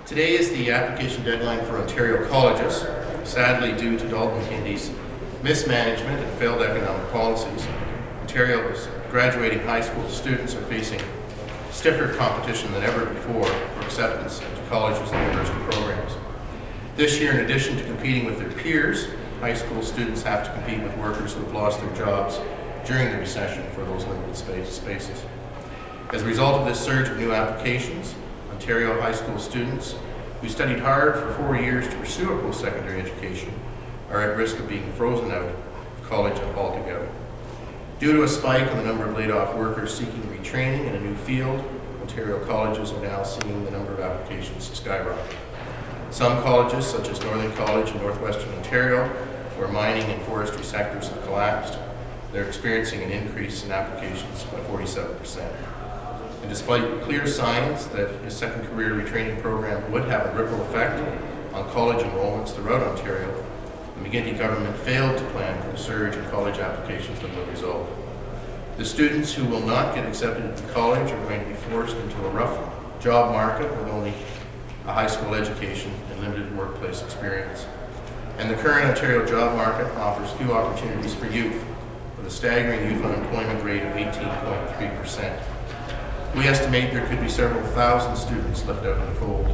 Today is the application deadline for Ontario colleges. Sadly, due to Dalton McGuintys' mismanagement and failed economic policies, Ontario's graduating high school students are facing stiffer competition than ever before for acceptance to colleges and university programs. This year, in addition to competing with their peers, high school students have to compete with workers who have lost their jobs during the recession for those limited spaces. As a result of this surge of new applications, Ontario high school students who studied hard for 4 years to pursue a post-secondary education are at risk of being frozen out of college altogether. Due to a spike in the number of laid-off workers seeking retraining in a new field, Ontario colleges are now seeing the number of applications skyrocket. Some colleges, such as Northern College in Northwestern Ontario, where mining and forestry sectors have collapsed, they're experiencing an increase in applications by 47%. And despite clear signs that his second career retraining program would have a ripple effect on college enrollments throughout Ontario, the McGuinty government failed to plan for the surge in college applications that will result. The students who will not get accepted into college are going to be forced into a rough job market with only a high school education and limited workplace experience. And the current Ontario job market offers few opportunities for youth, with a staggering youth unemployment rate of 18.3%. We estimate there could be several thousand students left out in the cold.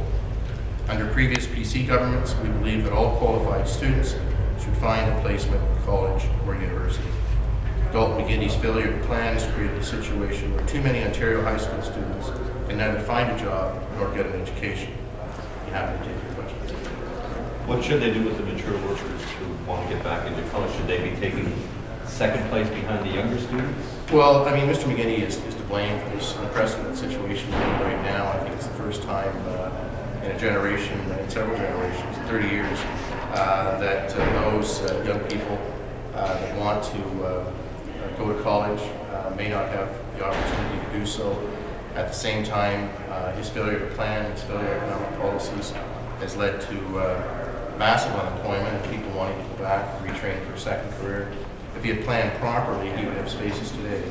Under previous PC governments, we believe that all qualified students should find a placement in college or university. Dalton McGuintys' failure to plan has created a situation where too many Ontario high school students can neither find a job nor get an education. I'd be happy to take your questions. What should they do with the mature workers who want to get back into college? Should they be taking second place behind the younger students? Well, I mean, Mr. McGuinty is to blame for this unprecedented situation right now. I think it's the first time in a generation, in several generations, 30 years, that those young people that want to go to college may not have the opportunity to do so. At the same time, his failure to plan, his failure of economic policies has led to massive unemployment and people wanting to go back and retrain for a second career. If he had planned properly, he would have spaces today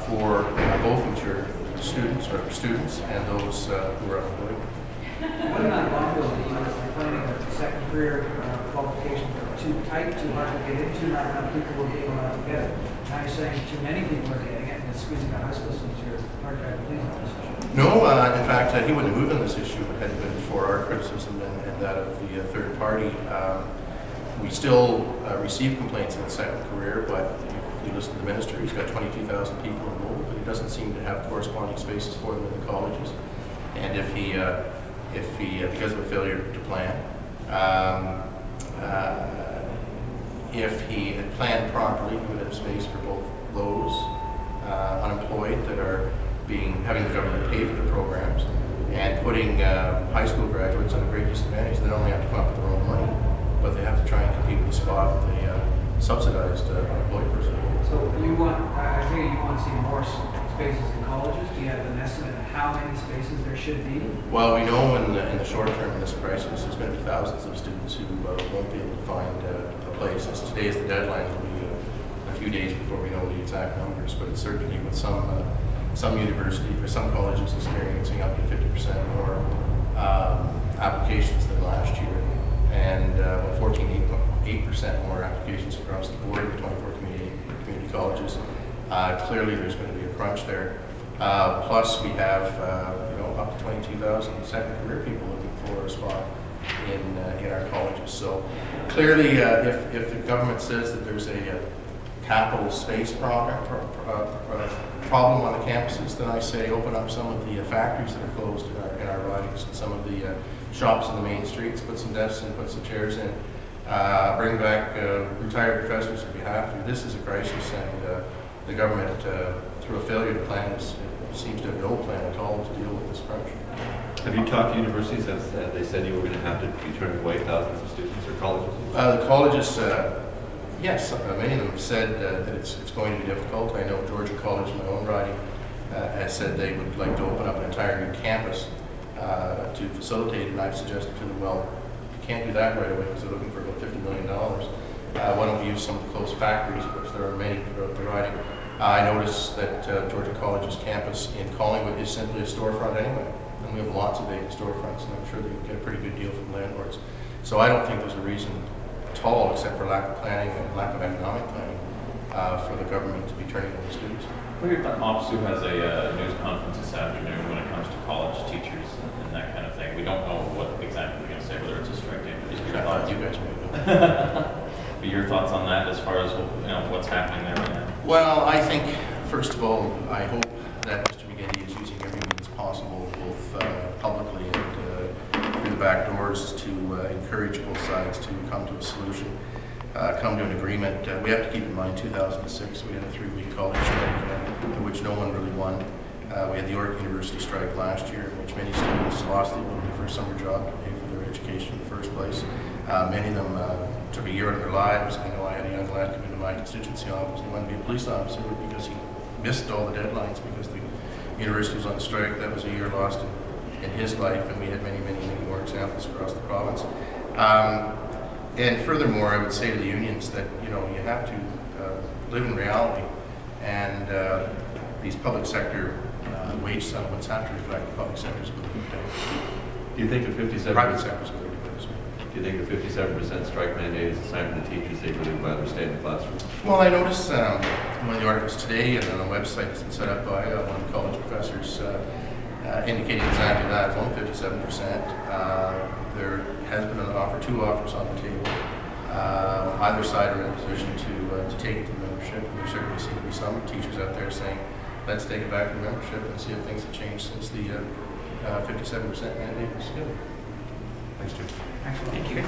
for both mature students and those who are unemployed. What about Longville? You're planning a second career qualifications are too tight, too hard to get into, not enough people will be able to get it. Now you're saying too many people are getting it, and it's squeezing out high school students. You're hard to believe on this issue. No, in fact, he wouldn't have moved on this issue if it hadn't been for our criticism and that of the third party. We still receive complaints in the second career, but if you listen to the minister, he's got 22,000 people enrolled, but he doesn't seem to have corresponding spaces for them in the colleges. And if he because of a failure to plan, if he had planned properly, he would have space for both those unemployed that are having the government pay for the programs, and putting high school graduates at a great disadvantage. They don't only have to come up with their own money, but they have to try and compete with the spot with a subsidized unemployed person. So you want, I hear you want to see more spaces in colleges. Do you have an estimate of how many spaces there should be? Well, we know in the short term in this crisis, there's going to be thousands of students who won't be able to find a place. As today is the deadline, it'll be a few days before we know the exact numbers, but it's certainly with some university or some colleges experiencing up to 50% more applications than last year, and 14.8% more applications across the board in the 24 community colleges. Clearly, there's going to be a crunch there. Plus, we have up to 22,000 second career people looking for a spot in our colleges. So clearly, if the government says that there's a capital space problem on the campuses, then I say open up some of the factories that are closed in our ridings, and some of the shops in the main streets, put some desks in, put some chairs in, bring back retired professors if you have to. This is a crisis, and the government, through a failure to plan, seems to have no plan at all to deal with this crunch. Have you talked to universities? Have they said you were going to have to be turning away thousands of students, or colleges? The colleges, yes, many of them have said that it's going to be difficult. I know Georgia College, in my own riding, has said they would like to open up an entire new campus to facilitate, and I've suggested to them, well, if you can't do that right away because they're looking for about $50 million, why don't we use some of the closed factories, of which there are many throughout the riding. I noticed that Georgia College's campus in Collingwood is simply a storefront anyway. and we have lots of vacant storefronts, and I'm sure they get a pretty good deal from landlords. So I don't think there's a reason at all, except for lack of planning and lack of economic planning, for the government to be turning away students. Well, your OPSU has a news conference this afternoon when it comes to college teachers and that kind of thing. We don't know what exactly they're going to say, whether it's a strike day. But just your thoughts. You guys may know. But your thoughts on that, as far as what's happening there right now? Well, I think first of all, I hope that Mr. McGuinty is using every means possible, both publicly and through the back doors, to encourage both sides to come to a solution. Come to an agreement. We have to keep in mind 2006, we had a 3-week college strike in which no one really won. We had the Oregon University strike last year, in which many students lost the ability for a summer job to pay for their education in the first place. Many of them took a year out of their lives. I know I had a young lad come into my constituency office and wanted to be a police officer because he missed all the deadlines because the university was on strike. That was a year lost in his life, and we had many more examples across the province. And furthermore, I would say to the unions that you have to live in reality, and these public sector wage settlements have to reflect the public sector's ability to pay. Do you think the 57%? Private sector's ability to pay. Do you think the 57% strike mandate is a sign for the teachers they really rather stay in the classroom? Well, I noticed one of the articles today and on a website that's been set up by one of the college professors indicating exactly that. It's only 57%. There has been an offer, 2 offers on the table. Either side are in a position to take it to membership. And there certainly seem to be some teachers out there saying, let's take it back to membership and see if things have changed since the 57% mandate was given. Thanks, Jim. Excellent. Thank you.